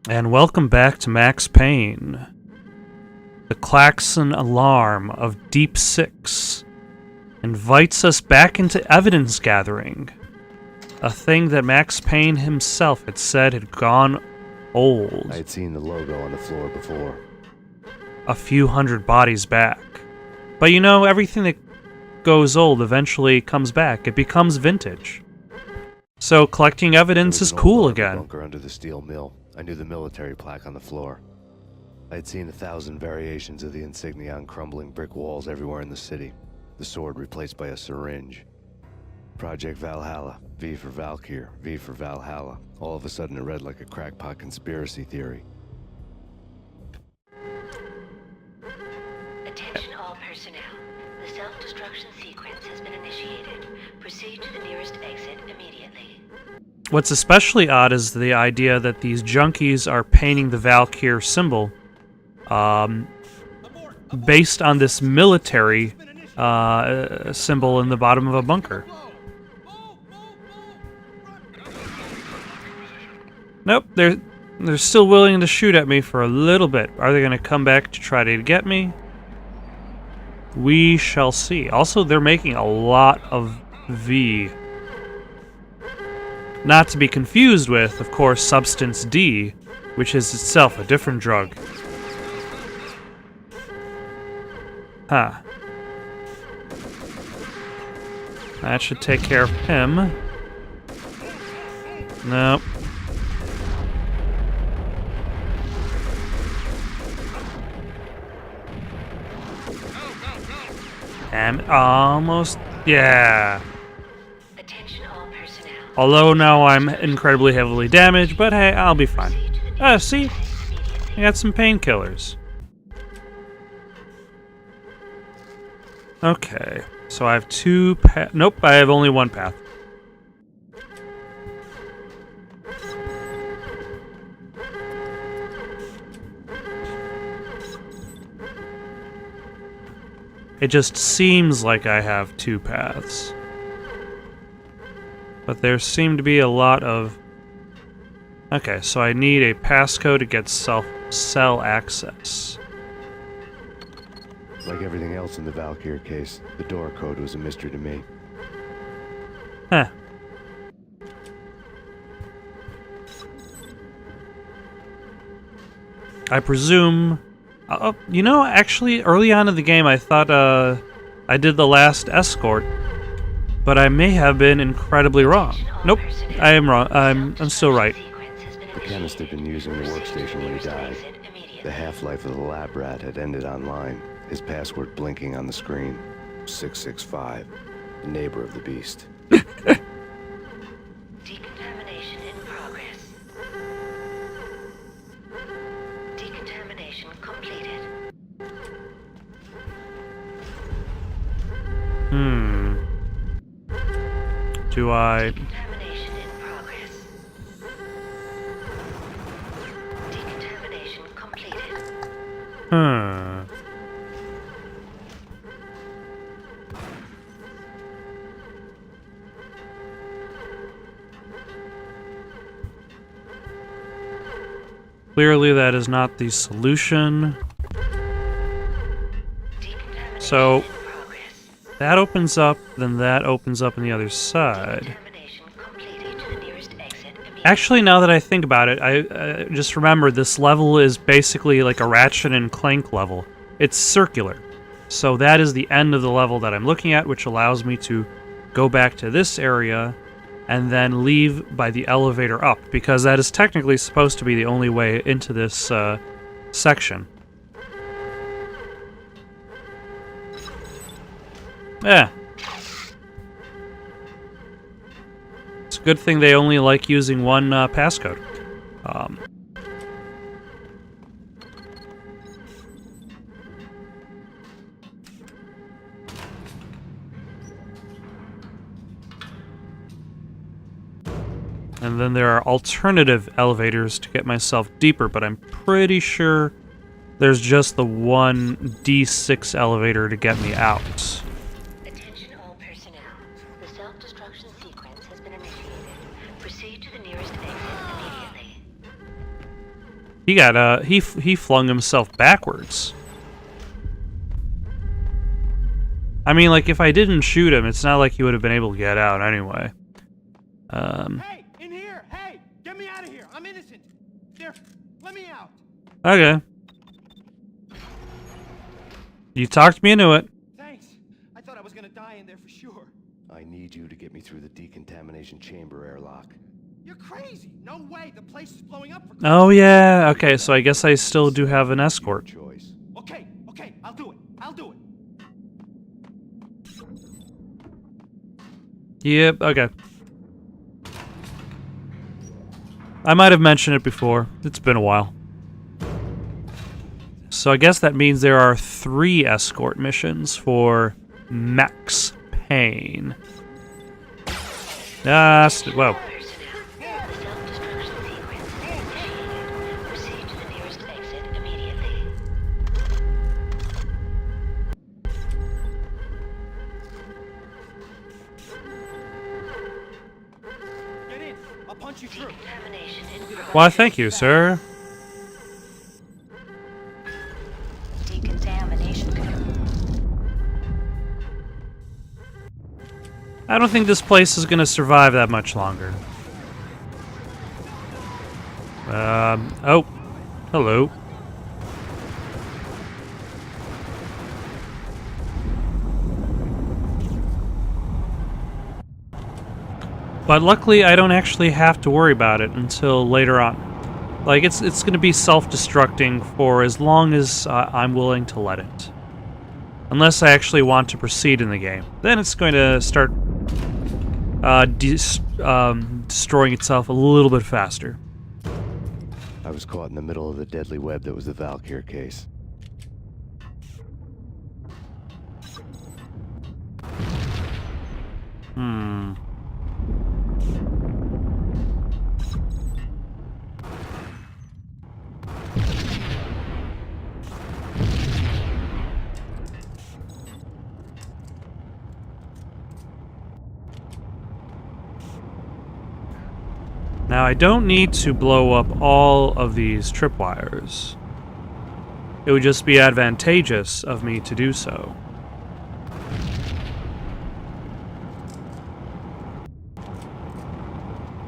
And welcome back to Max Payne. The klaxon alarm of Deep Six invites us back into evidence gathering. A thing that Max Payne himself had said had gone old. I had seen the logo on the floor before. A few hundred bodies back. But you know, everything that goes old eventually comes back. It becomes vintage. So collecting evidence is cool again. Bunker under the steel mill. I knew the military plaque on the floor. I had seen 1,000 variations of the insignia on crumbling brick walls everywhere in the city. The sword replaced by a syringe. Project Valhalla, V for Valkyr, V for Valhalla. All of a sudden it read like a crackpot conspiracy theory. Attention all personnel. The self-destruction sequence has been initiated. Proceed to the nearest exit immediately. What's especially odd is the idea that these junkies are painting the Valkyr symbol based on this military symbol in the bottom of a bunker. Nope, they're still willing to shoot at me for a little bit. Are they going to come back to try to get me? We shall see. Also, they're making a lot of V. Not to be confused with, of course, Substance D, which is itself a different drug. Huh. That should take care of him. Nope. And almost, yeah. Although now I'm incredibly heavily damaged, but hey, I'll be fine. See? I got some painkillers. Okay, so I have two paths. Nope, I have only one path. It just seems like I have two paths. But there seem to be a lot of... Okay, so I need a passcode to get cell access. Like everything else in the Valkyr case, the door code was a mystery to me. Huh. I presume... you know, actually, early on in the game I thought I did the last escort. But I may have been incredibly wrong. Nope, I am wrong. I'm still right. The chemist had been using the workstation when he died. The half-life of the lab rat had ended online. His password blinking on the screen. 665. The neighbor of the beast. Decontamination in progress. Decontamination completed. Do I... Decontamination in progress. Decontamination completed. Clearly that is not the solution. So... that opens up, then that opens up on the other side. Actually, now that I think about it, I just remembered this level is basically like a Ratchet and Clank level. It's circular. So that is the end of the level that I'm looking at, which allows me to go back to this area and then leave by the elevator up, because that is technically supposed to be the only way into this section. Yeah. It's a good thing they only like using one passcode. And then there are alternative elevators to get myself deeper, but I'm pretty sure there's just the one D6 elevator to get me out. Attention all personnel. The self-destruction sequence has been initiated. Proceed to the nearest exit immediately. He got he flung himself backwards. I mean, like, if I didn't shoot him, it's not like he would have been able to get out anyway. Hey, in here! Hey, get me out of here! I'm innocent. There, let me out. Okay. You talked me into it. Thanks. I thought I was gonna die in there for sure. I need you to get me through the decontamination chamber airlock. You're crazy. No way. The place is blowing up. For Oh yeah. Okay, so I guess I still do have an escort. Choice. Okay, I'll do it. I'll do it. Yep. Okay. I might have mentioned it before. It's been a while. So I guess that means there are 3 escort missions for Max Payne. Whoa. Personnel, the self-destruction sequence is initiated. Proceed to the nearest exit immediately. Get in. I'll punch you through. Decontamination in progress. Why, thank you, sir. Decontamination I don't think this place is gonna survive that much longer. Oh. Hello. But luckily, I don't actually have to worry about it until later on. Like, it's going to be self-destructing for as long as I'm willing to let it. Unless I actually want to proceed in the game. Then it's going to start destroying itself a little bit faster. I was caught in the middle of the deadly web that was the Valkyr case. Now, I don't need to blow up all of these tripwires. It would just be advantageous of me to do so.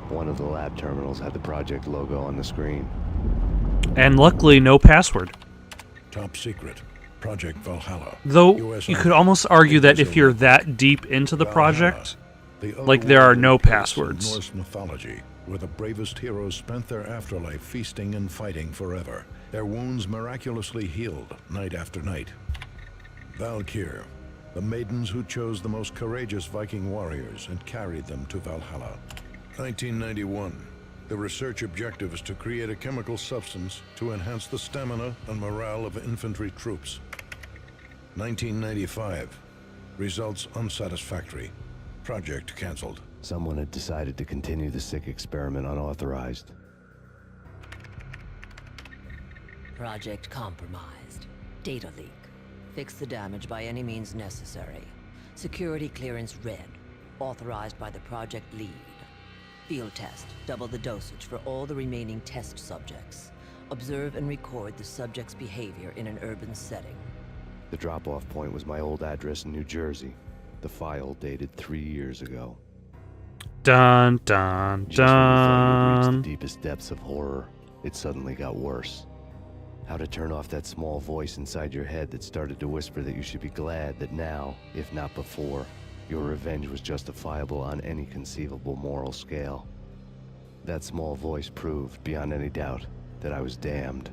One of the lab terminals had the project logo on the screen. And luckily, no password. Top secret. Project Valhalla. Though, US you could almost argue that if you're that deep into the project, like, there are no passwords. Norse mythology, where the bravest heroes spent their afterlife feasting and fighting forever, their wounds miraculously healed night after night. Valkyr, the maidens who chose the most courageous Viking warriors and carried them to Valhalla. 1991. The research objective is to create a chemical substance to enhance the stamina and morale of infantry troops. 1995. Results unsatisfactory. Project cancelled. Someone had decided to continue the sick experiment unauthorized. Project compromised. Data leak. Fix the damage by any means necessary. Security clearance red. Authorized by the project lead. Field test. Double the dosage for all the remaining test subjects. Observe and record the subject's behavior in an urban setting. The drop-off point was my old address in New Jersey. The file dated 3 years ago. Dun, dun, Just when you thought you'd reached dun. the deepest depths of horror, it suddenly got worse. How to turn off that small voice inside your head that started to whisper that you should be glad that now, if not before, your revenge was justifiable on any conceivable moral scale. That small voice proved, beyond any doubt, that I was damned.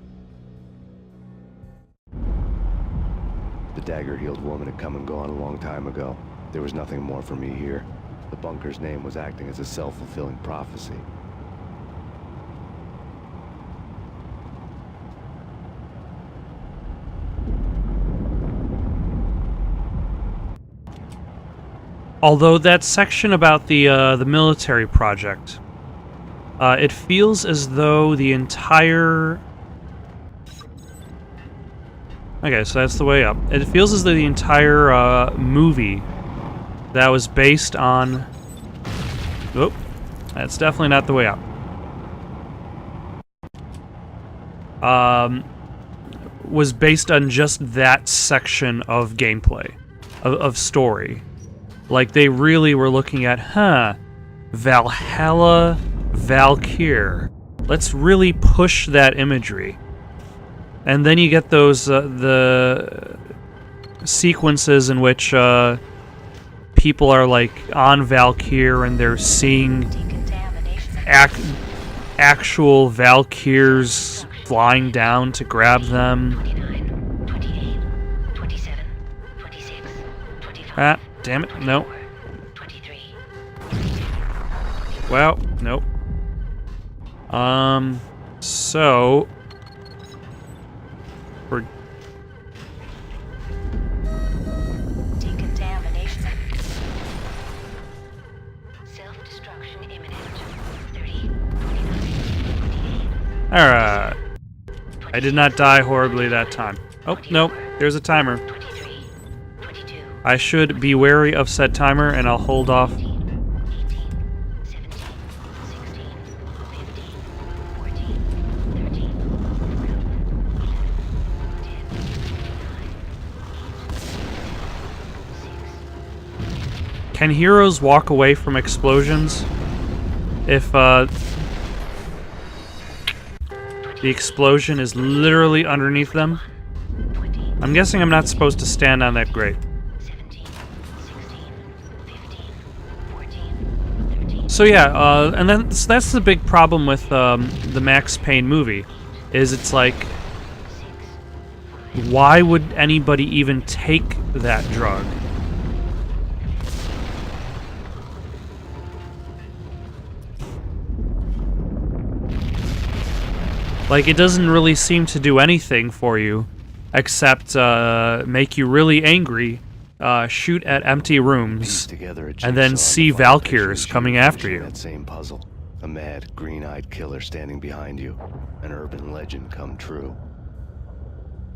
The dagger-heeled woman had come and gone a long time ago. There was nothing more for me here. The bunker's name was acting as a self-fulfilling prophecy. Although that section about the military project, it feels as though the entire... Okay, so that's the way up. It feels as though the entire movie that was based on... Oh, that's definitely not the way up. was based on just that section of gameplay, of story. Like, they really were looking at, Valhalla, Valkyr. Let's really push that imagery. And then you get those, the sequences in which, people are, like, on Valkyr and they're seeing actual Valkyrs flying down to grab them. 29, 28, 27, 26, 25. Ah, damn it, no. 23. Well, nope. So we're Decontamination. Self-destruction imminent. 30, 29, 28. alright. I did not die horribly that time. Oh, nope, there's a timer. 23, 22, I should be wary of said timer, and I'll hold off. 18, 17, 16, 15, 14, 13, 10, Can heroes walk away from explosions if the explosion is literally underneath them? 20, I'm guessing I'm not supposed to stand on that grate. 17, 16, 15, 14, 13. So yeah, and then that's the big problem with the Max Payne movie, is it's like, why would anybody even take that drug? Like, it doesn't really seem to do anything for you, except make you really angry, shoot at empty rooms, and then see Valkyrs coming after you. That same puzzle. A mad, green-eyed killer standing behind you. An urban legend come true.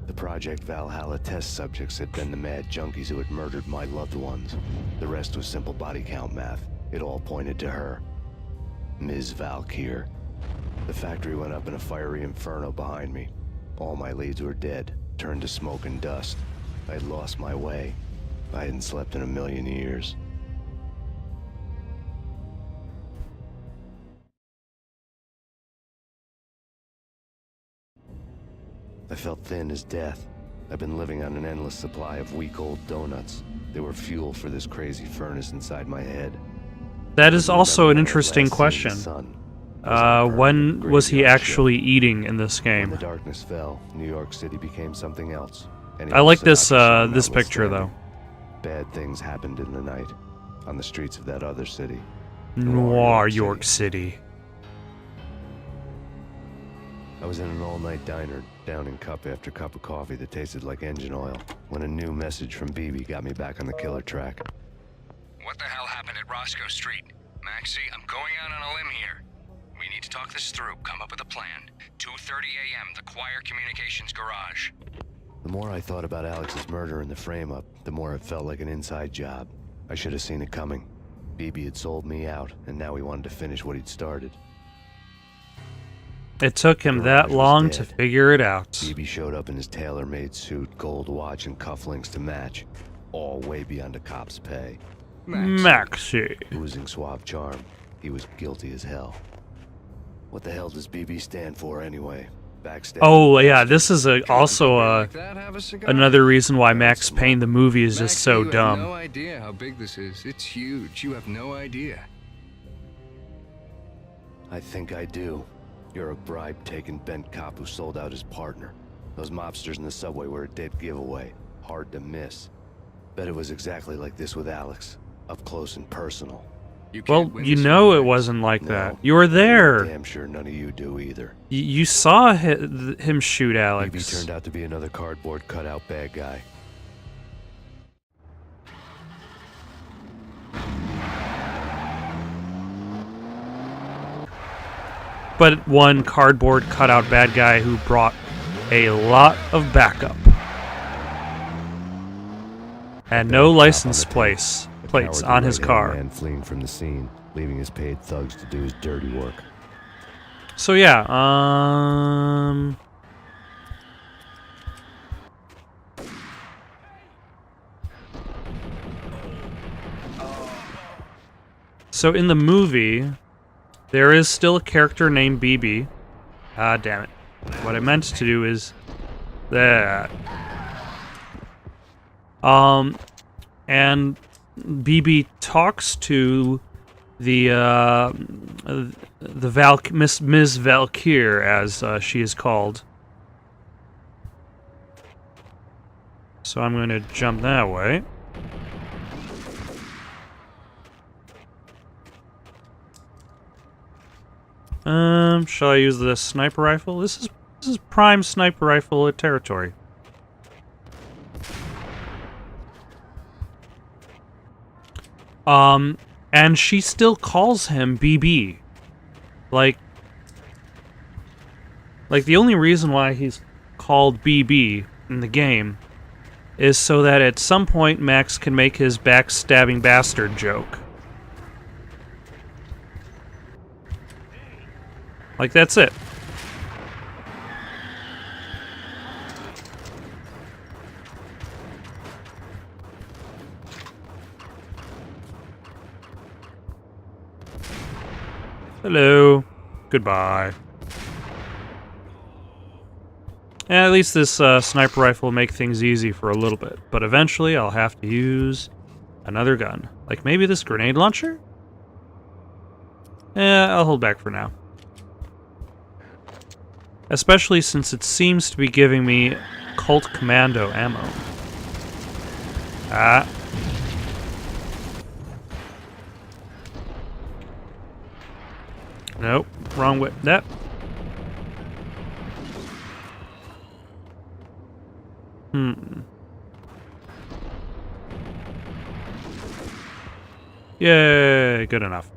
The Project Valhalla test subjects had been the mad junkies who had murdered my loved ones. The rest was simple body count math. It all pointed to her. Ms. Valkyr. The factory went up in a fiery inferno behind me. All my leads were dead, turned to smoke and dust. I had lost my way. I hadn't slept in a million years. I felt thin as death. I've been living on an endless supply of week-old donuts. They were fuel for this crazy furnace inside my head. That is also an interesting question. When was he actually eating in this When game? the darkness fell, New York City became something else. I like this this picture though. Bad things happened in the night, on the streets of that other city. Noir York City. I was in an all-night diner, downing cup after cup of coffee that tasted like engine oil, when a new message from BB got me back on the killer track. What the hell happened at Roscoe Street? Maxie, I'm going out on a limb here. We need to talk this through, come up with a plan. 2:30 a.m., the Choir Communications Garage. The more I thought about Alex's murder and the frame-up, the more it felt like an inside job. I should have seen it coming. BB had sold me out, and now he wanted to finish what he'd started. It took him that long to figure it out. BB showed up in his tailor-made suit, gold watch, and cufflinks to match. All way beyond a cop's pay. Maxie. Oozing suave charm, he was guilty as hell. What the hell does BB stand for anyway? Backstab? Oh yeah, this is also Like that, have a cigar? another reason why Max Payne the movie is just so Maxie, you have dumb. no idea how big this is. It's huge. You have no idea. I think I do. You're a bribe-taking bent cop who sold out his partner. Those mobsters in the subway were a dead giveaway. Hard to miss. Bet it was exactly like this with Alex. Up close and personal. You can't Well, win you this know fight. it wasn't like No. that. You were there. Damn sure none of you do either. You saw him shoot BB Alex. turned out to be another cardboard cutout bad guy. But one cardboard cutout bad guy who brought a lot of backup. And no license plates on his car. Man fleeing from the scene, leaving his paid thugs to do his dirty work. So yeah, So in the movie, there is still a character named BB. Ah, damn it. What I meant to do is that. And BB talks to the Ms. Valkyr, as she is called. So I'm going to jump that way. Shall I use the sniper rifle? This is prime sniper rifle territory. And she still calls him BB. Like the only reason why he's called BB in the game is so that at some point Max can make his backstabbing bastard joke. Like, that's it. Hello. Goodbye. And at least this sniper rifle will make things easy for a little bit, but eventually I'll have to use another gun. Like maybe this grenade launcher? I'll hold back for now. Especially since it seems to be giving me Colt Commando ammo. Ah. Nope, wrong way. That. Yay, good enough.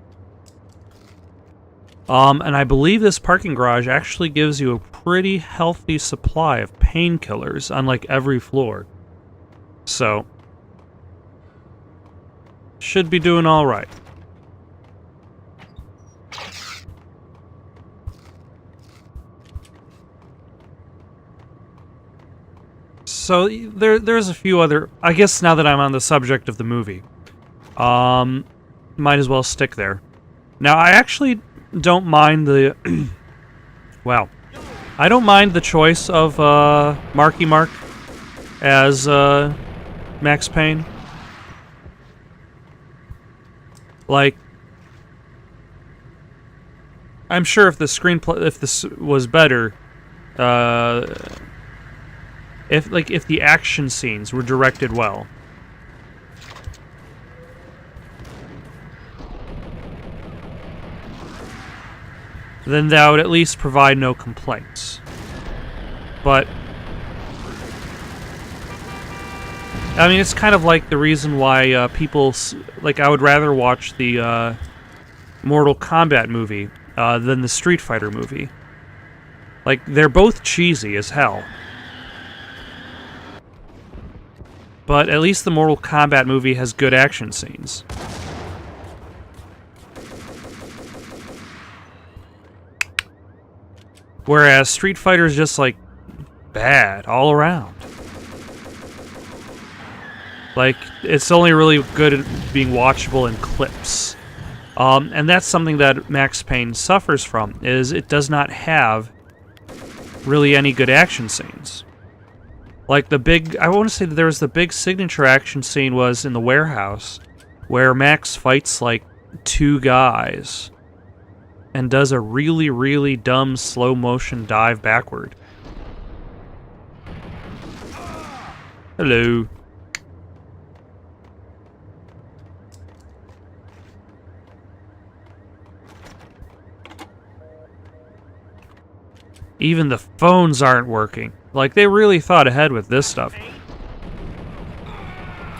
And I believe this parking garage actually gives you a pretty healthy supply of painkillers on like every floor. So, should be doing all right. So there's a few other, I guess now that I'm on the subject of the movie, might as well stick there. Now I actually don't mind the, wow, I don't mind the choice of Marky Mark as Max Payne. Like, I'm sure if the screenplay, if this was better, if the action scenes were directed well, then that would at least provide no complaints. But I mean, it's kind of like the reason why people like I would rather watch the Mortal Kombat movie than the Street Fighter movie. Like, they're both cheesy as hell. But at least the Mortal Kombat movie has good action scenes. Whereas Street Fighter is just, like, bad all around. Like, it's only really good at being watchable in clips. And that's something that Max Payne suffers from, is it does not have really any good action scenes. Like the big, I want to say that there was the big signature action scene was in the warehouse, where Max fights like two guys and does a really, really dumb slow motion dive backward. Hello. Even the phones aren't working. Like, they really thought ahead with this stuff.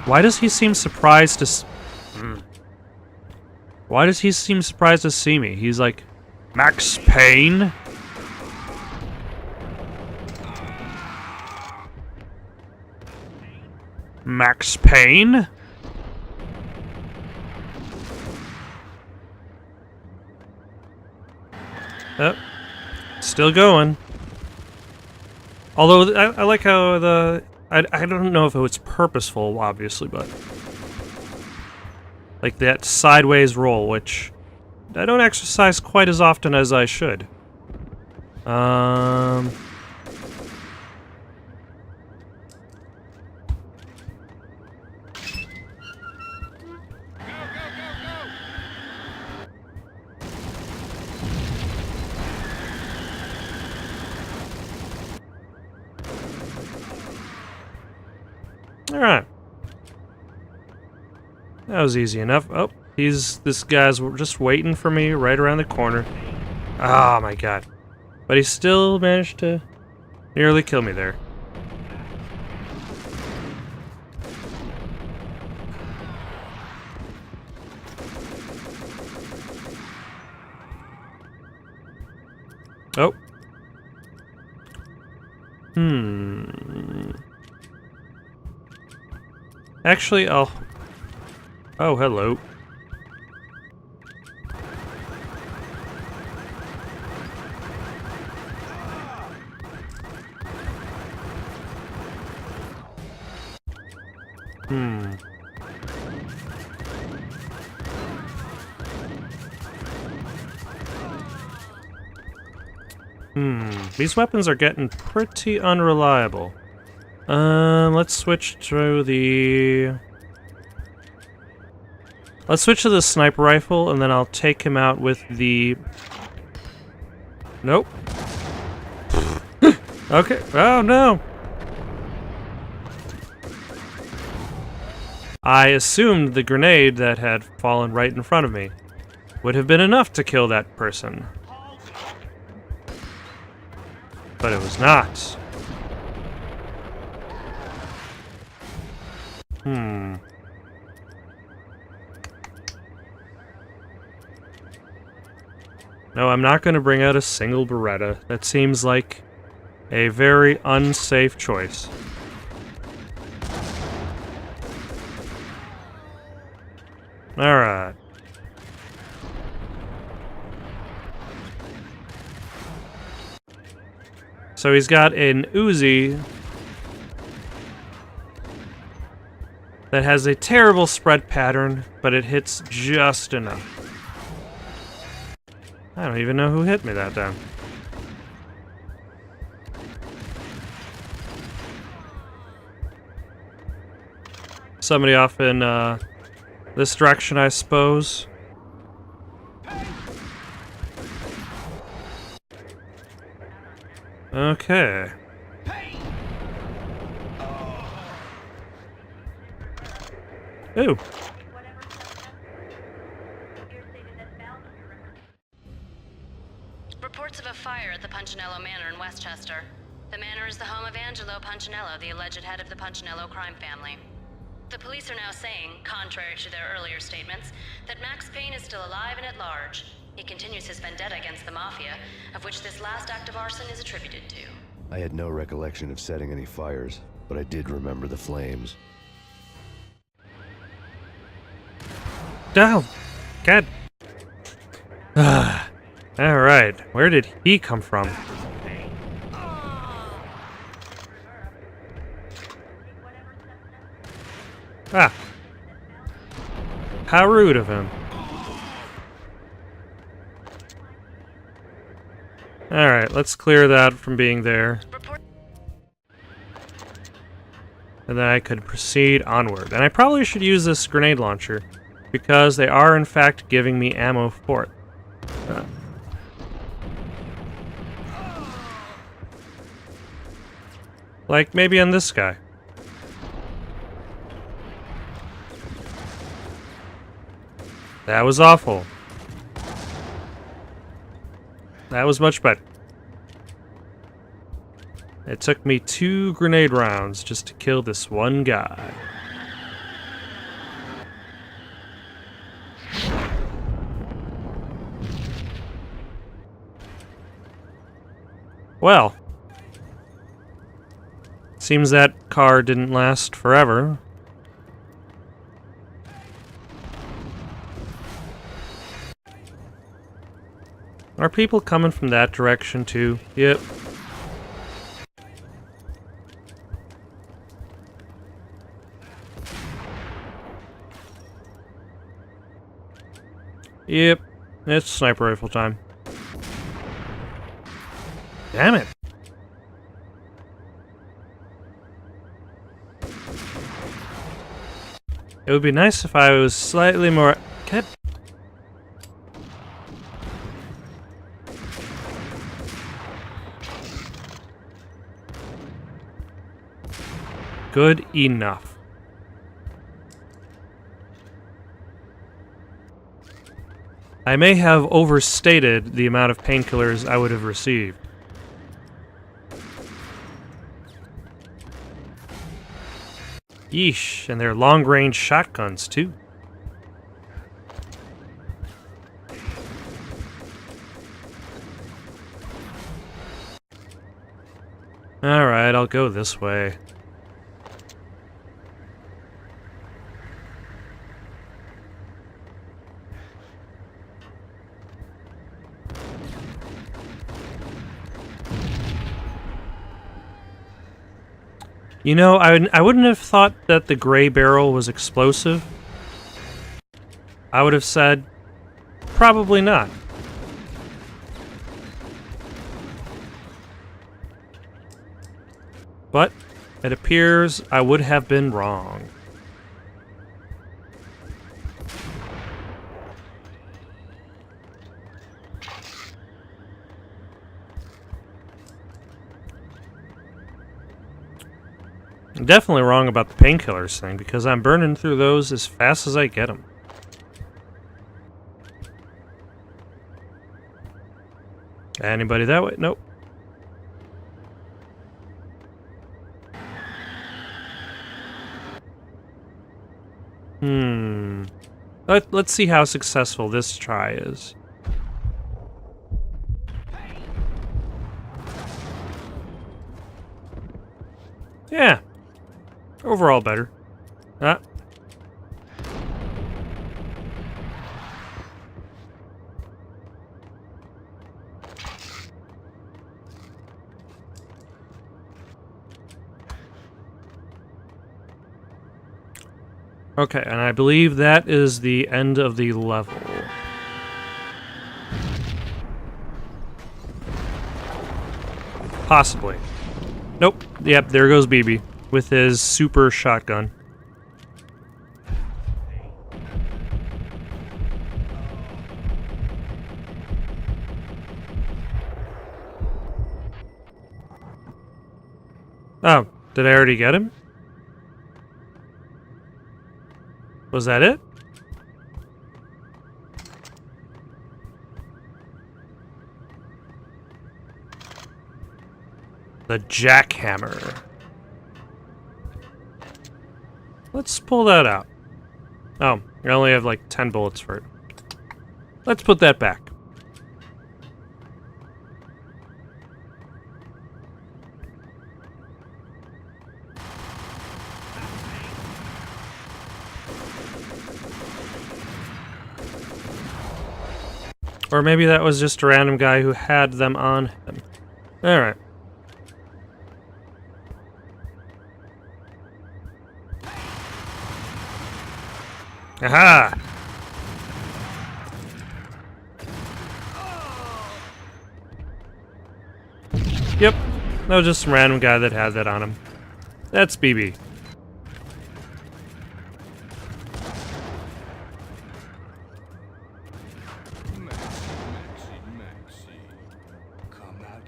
Why does he seem surprised to... Why does he seem surprised to see me? He's like, Max Payne? Max Payne? Oh. Still going. Although, I like how the... I don't know if it was purposeful, obviously, but... Like that sideways roll, which I don't exercise quite as often as I should. Alright. That was easy enough. Oh, this guy's just waiting for me right around the corner. Oh my god. But he still managed to nearly kill me there. Oh. Actually, I'll... Oh, hello. These weapons are getting pretty unreliable. Let's switch to the... Let's switch to the sniper rifle, and then I'll take him out with the... Nope. Okay. Oh, no! I assumed the grenade that had fallen right in front of me would have been enough to kill that person. But it was not. No, I'm not going to bring out a single Beretta. That seems like a very unsafe choice. Alright. So he's got an Uzi that has a terrible spread pattern, but it hits just enough. I don't even know who hit me that time. Somebody off in this direction, I suppose. Okay. Ooh. Reports of a fire at the Punchinello Manor in Westchester. The manor is the home of Angelo Punchinello, the alleged head of the Punchinello crime family. The police are now saying, contrary to their earlier statements, that Max Payne is still alive and at large. He continues his vendetta against the Mafia, of which this last act of arson is attributed to. I had no recollection of setting any fires, but I did remember the flames. Down! God. Alright, where did he come from? Ah. How rude of him. Alright, let's clear that from being there. And then I could proceed onward. And I probably should use this grenade launcher, because they are in fact giving me ammo for it. Like maybe on this guy. That was awful. That was much better. It took me 2 grenade rounds just to kill this one guy. Well, seems that car didn't last forever. Are people coming from that direction too? Yep. Yep, it's sniper rifle time. Damn it. It would be nice if I was slightly more... Good enough. I may have overstated the amount of painkillers I would have received. Yeesh, and they're long-range shotguns, too. Alright, I'll go this way. You know, I wouldn't have thought that the gray barrel was explosive. I would have said, probably not. But it appears I would have been wrong. I'm definitely wrong about the painkillers thing, because I'm burning through those as fast as I get them. Anybody that way? Nope. Let's see how successful this try is. Yeah. Overall better. Okay, and I believe that is the end of the level. Possibly. Nope. Yep, there goes BB with his super shotgun. Oh, did I already get him? Was that it? The jackhammer. Let's pull that out. Oh, I only have like 10 bullets for it. Let's put that back. Or maybe that was just a random guy who had them on him. Alright. Aha! Yep, that was just some random guy that had that on him. That's BB.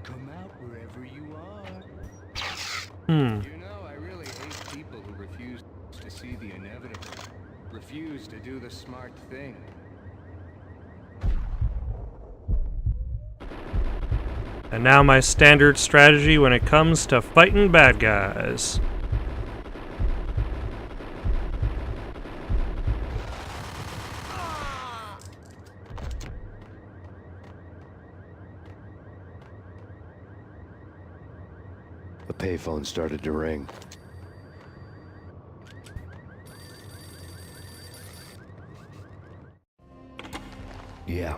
Come out wherever you are. You know, I really hate people who refuse to see the inevitable. Refuse to do the smart thing. And now my standard strategy when it comes to fighting bad guys. A payphone started to ring. Yeah,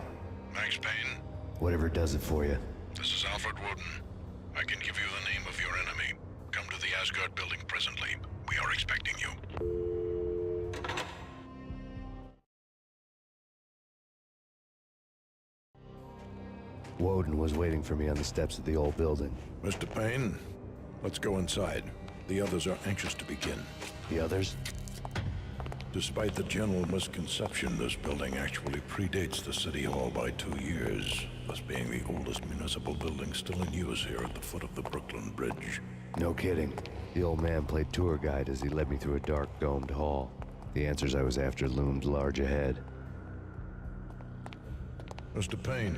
Thanks, Payne. whatever does it for you. This is Alfred Woden. I can give you the name of your enemy. Come to the Asgard building presently. We are expecting you. Woden was waiting for me on the steps of the old building. Mr. Payne, let's go inside. The others are anxious to begin. The others? Despite the general misconception, this building actually predates the City Hall by 2 years, thus being the oldest municipal building still in use here at the foot of the Brooklyn Bridge. No kidding. The old man played tour guide as he led me through a dark, domed hall. The answers I was after loomed large ahead. Mr. Payne,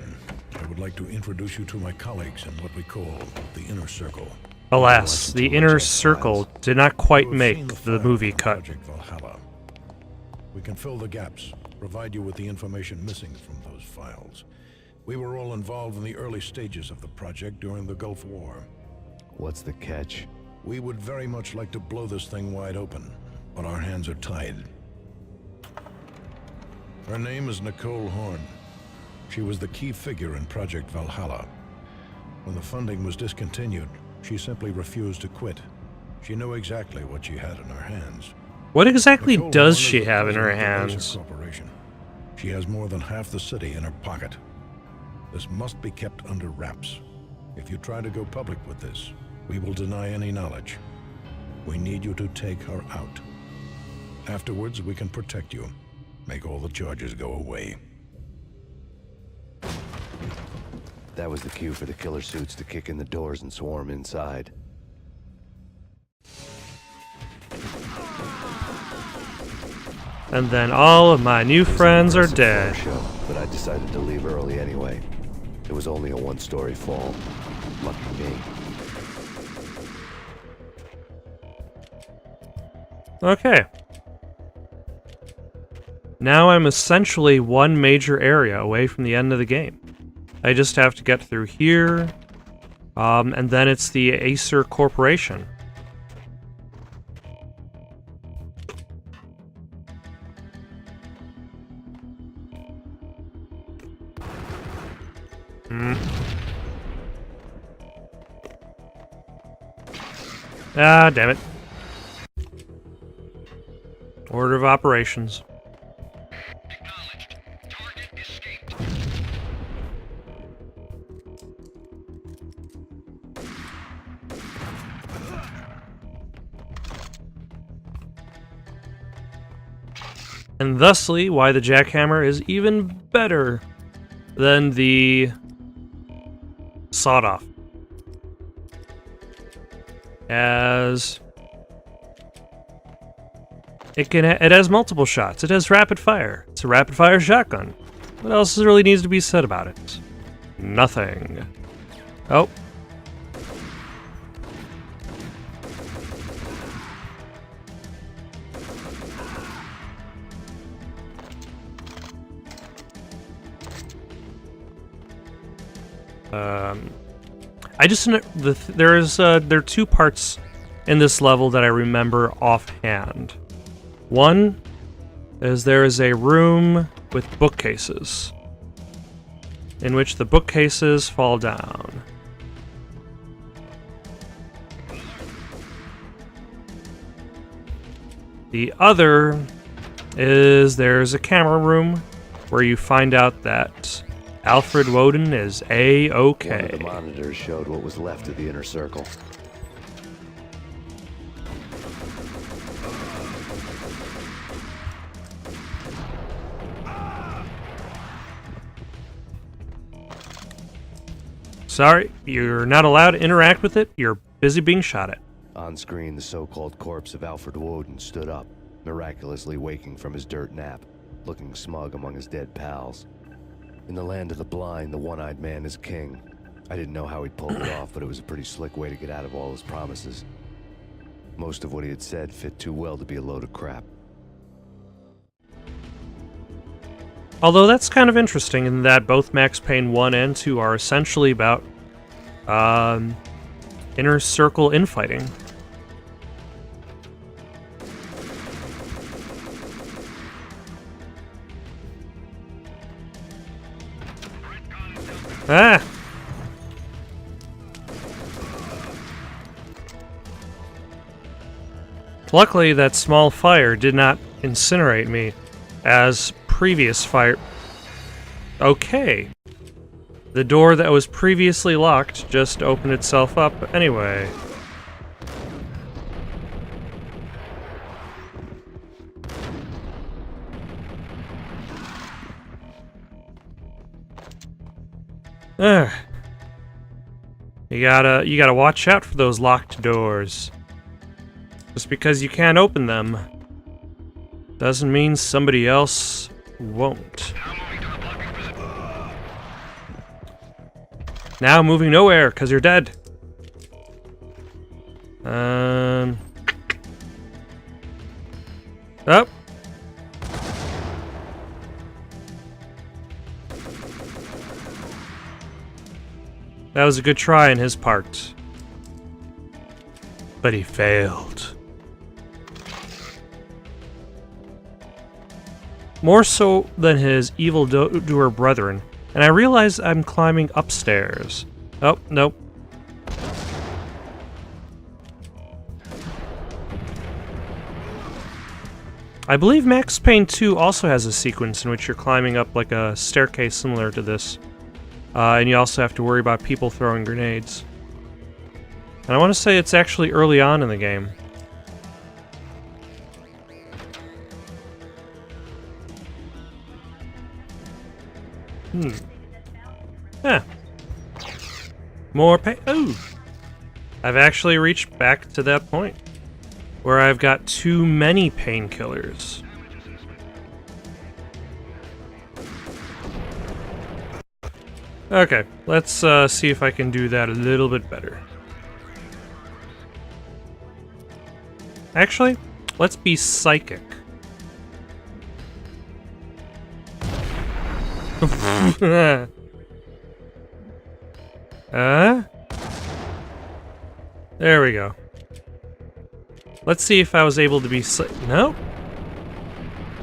I would like to introduce you to my colleagues in what we call the Inner Circle. Alas, the Inner Circle did not quite make the movie cut. Project Valhalla. We can fill the gaps, provide you with the information missing from those files. We were all involved in the early stages of the project during the Gulf War. What's the catch? We would very much like to blow this thing wide open, but our hands are tied. Her name is Nicole Horn. She was the key figure in Project Valhalla. When the funding was discontinued, she simply refused to quit. She knew exactly what she had in her hands. What exactly Nicole does Horn is she the have in her president of the hands? Acer Corporation. She has more than half the city in her pocket. This must be kept under wraps. If you try to go public with this, we will deny any knowledge. We need you to take her out. Afterwards, we can protect you. Make all the charges go away. That was the cue for the killer suits to kick in the doors and swarm inside. And then all of my new friends are dead. Show, but I decided to leave early anyway. It was only a one-story fall. Lucky me. Okay. Now I'm essentially one major area away from the end of the game. I just have to get through here, and then it's the Acer Corporation. Ah, damn it. Order of operations. Acknowledged. Target escaped. And thusly, why the jackhammer is even better than the sawed-off. As it has multiple shots. It has rapid fire. It's a rapid fire shotgun. What else really needs to be said about it? Nothing. Oh. I just there are two parts in this level that I remember offhand. One is there is a room with bookcases, in which the bookcases fall down. The other is there's a camera room where you find out that Alfred Woden is A-OK. One of the monitors showed what was left of the Inner Circle. Sorry, you're not allowed to interact with it. You're busy being shot at. On screen, the so-called corpse of Alfred Woden stood up, miraculously waking from his dirt nap, looking smug among his dead pals. In the land of the blind, the one-eyed man is king. I didn't know how he'd pulled it off, but it was a pretty slick way to get out of all his promises. Most of what he had said fit too well to be a load of crap. Although that's kind of interesting in that both Max Payne 1 and 2 are essentially about inner circle infighting. Ah! Luckily, that small fire did not incinerate me, as previous fire... Okay. The door that was previously locked just opened itself up anyway. Ugh. You gotta watch out for those locked doors. Just because you can't open them doesn't mean somebody else won't. Now moving nowhere, because you're dead. Oh. That was a good try on his part. But he failed. More so than his evildoer brethren. And I realize I'm climbing upstairs. Oh, nope. I believe Max Payne 2 also has a sequence in which you're climbing up like a staircase similar to this. And you also have to worry about people throwing grenades. And I want to say it's actually early on in the game. Huh. More pain. Ooh. I've actually reached back to that point where I've got too many painkillers. Okay, let's see if I can do that a little bit better. Actually, let's be psychic. There we go. Let's see if I was able to be no?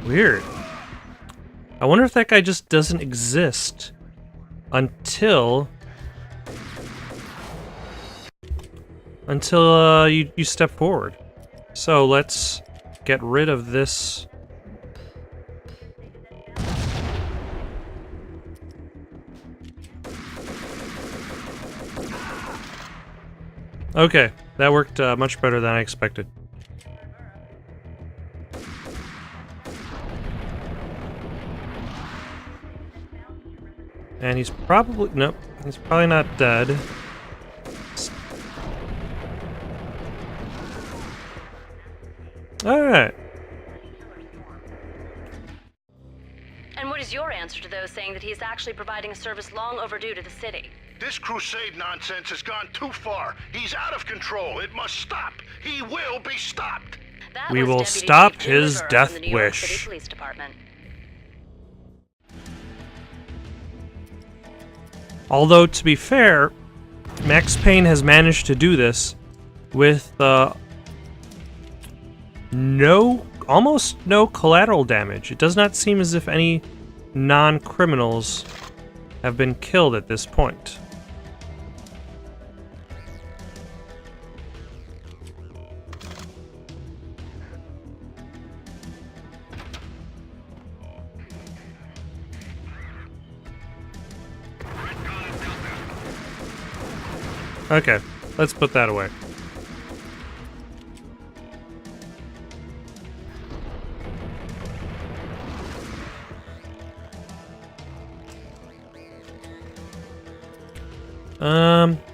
Weird. I wonder if that guy just doesn't exist until you step forward. So let's get rid of this. Okay, that worked much better than I expected. And he's probably... Nope, he's probably not dead. Alright. And what is your answer to those saying that he is actually providing a service long overdue to the city? This crusade nonsense has gone too far. He's out of control. It must stop. He will be stopped. That We was will Deputy stop Chief Jim his Rivera death from the New York wish. City Police Department. Although, to be fair, Max Payne has managed to do this with almost no collateral damage. It does not seem as if any non-criminals have been killed at this point. Okay, let's put that away.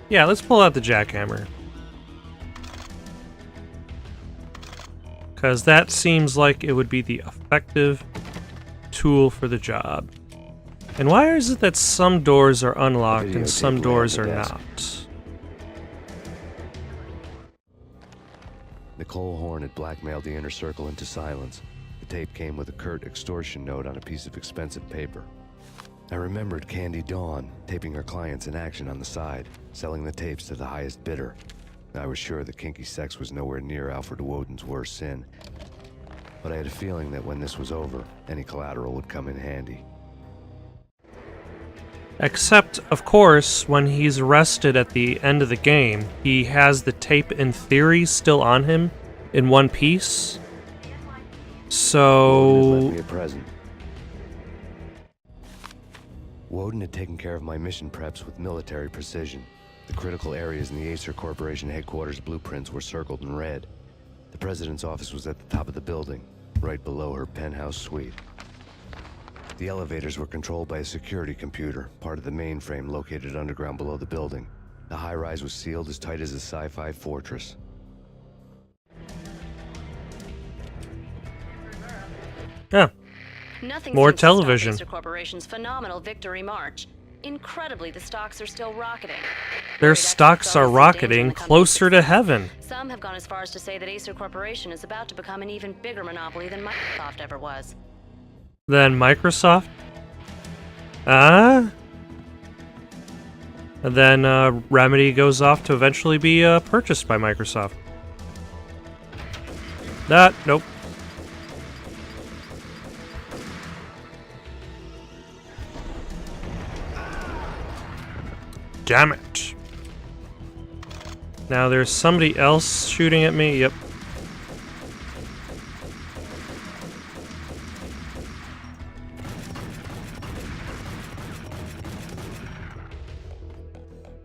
Yeah, let's pull out the jackhammer. Because that seems like it would be the effective tool for the job. And why is it that some doors are unlocked and some doors are not? Nicole Horn had blackmailed the inner circle into silence. The tape came with a curt extortion note on a piece of expensive paper. I remembered Candy Dawn taping her clients in action on the side, selling the tapes to the highest bidder. I was sure that kinky sex was nowhere near Alfred Woden's worst sin, but I had a feeling that when this was over, any collateral would come in handy. Except, of course, when he's arrested at the end of the game, he has the tape in theory still on him in one piece. So... Woden has left me a present. Woden had taken care of my mission preps with military precision. The critical areas in the Acer Corporation headquarters blueprints were circled in red. The president's office was at the top of the building, right below her penthouse suite. The elevators were controlled by a security computer, part of the mainframe located underground below the building. The high-rise was sealed as tight as a sci-fi fortress. Yeah. Nothing More seems to stop television. Acer Corporation's phenomenal victory march. Incredibly, the stocks are still rocketing. Their Buried stocks experts are always see danger in rocketing the company's closer to success. heaven. Some have gone as far as to say that Acer Corporation is about to become an even bigger monopoly than Microsoft ever was. Then Microsoft. And then Remedy goes off to eventually be purchased by Microsoft. Nope. Damn it. Now there's somebody else shooting at me. Yep.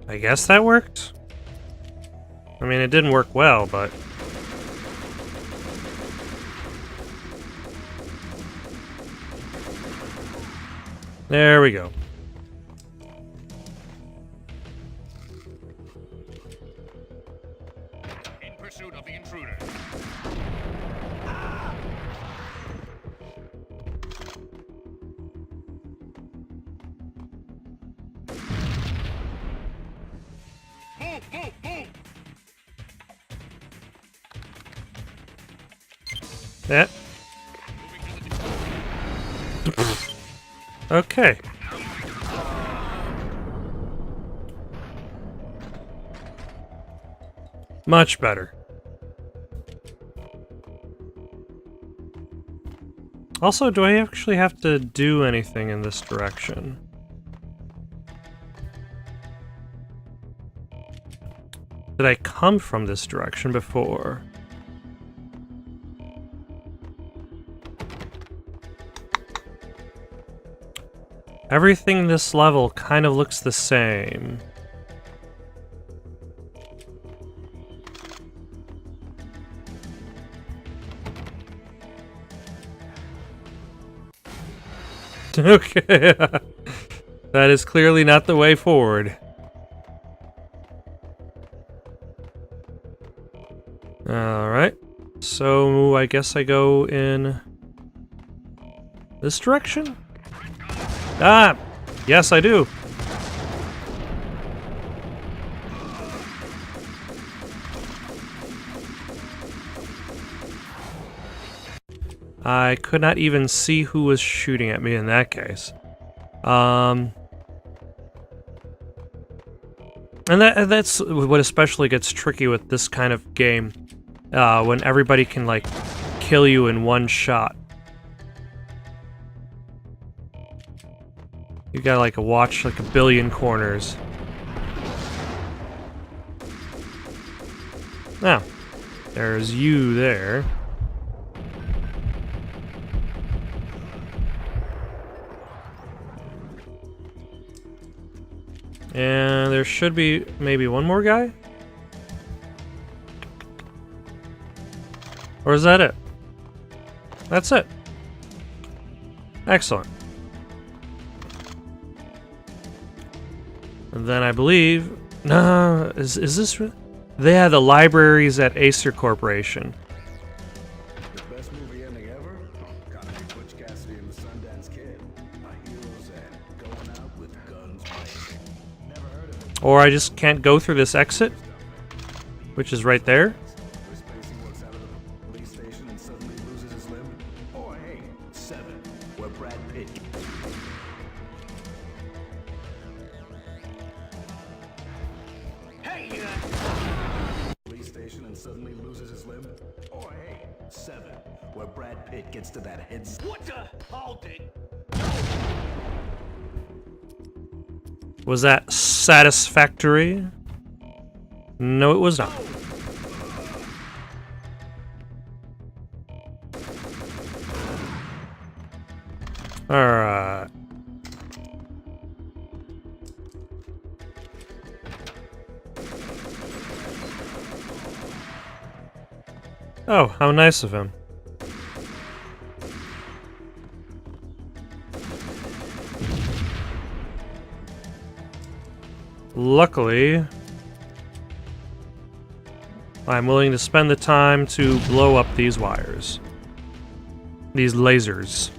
I guess that worked. I mean, it didn't work well, but... There we go. In pursuit of the intruder. Yeah. Okay. Much better. Also, do I actually have to do anything in this direction? Did I come from this direction before? Everything in this level kind of looks the same. Okay. That is clearly not the way forward. Alright. So I guess I go in this direction? Ah! Yes, I do. I could not even see who was shooting at me in that case. And that's what especially gets tricky with this kind of game. When everybody can, like, kill you in one shot. You gotta, like, watch, like, a billion corners. Now, there's you there. And there should be maybe one more guy? Or is that it? That's it. Excellent. And then I believe... No, is this... They had the libraries at Acer Corporation. The best movie ending ever? Gotta be Butch Cassidy and the Sundance Kid. A hero's end. Going out with guns blazing. Never heard of it. Or I just can't go through this exit, which is right there. Where Spacey walks out of the police station and suddenly loses his limb. Or hey, 7, where Brad Pitt. Hey, Police station and suddenly loses his limb. Or hey, 7, where Brad Pitt gets to that head. what the? Hold it. Was that satisfactory? No, it was not. Alright. Oh, how nice of him. Luckily, I'm willing to spend the time to blow up these wires. These lasers.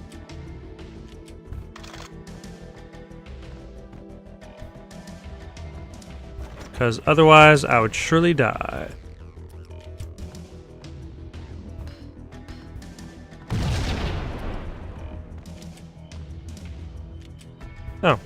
Because otherwise, I would surely die. Oh.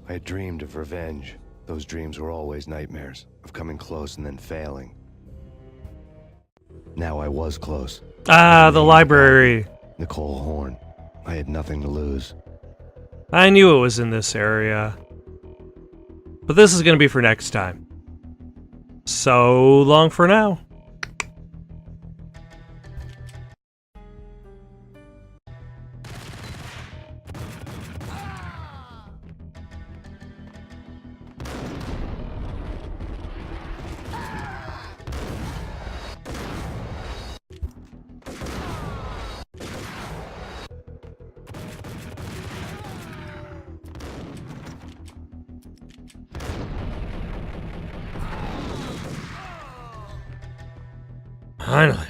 I had dreamed of revenge. Those dreams were always nightmares, of coming close and then failing. Now I was close. Ah, the library. Nicole Horn. I had nothing to lose. I knew it was in this area. But this is going to be for next time. So long for now. Finally.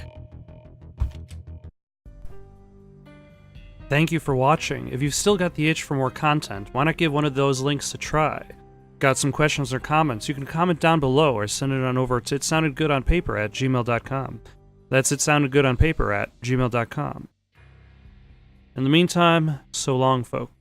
Thank you for watching. If you've still got the itch for more content, why not give one of those links a try? Got some questions or comments? You can comment down below or send it on over to itsoundedgoodonpaper@gmail.com. That's itsoundedgoodonpaper@gmail.com. In the meantime, so long, folks.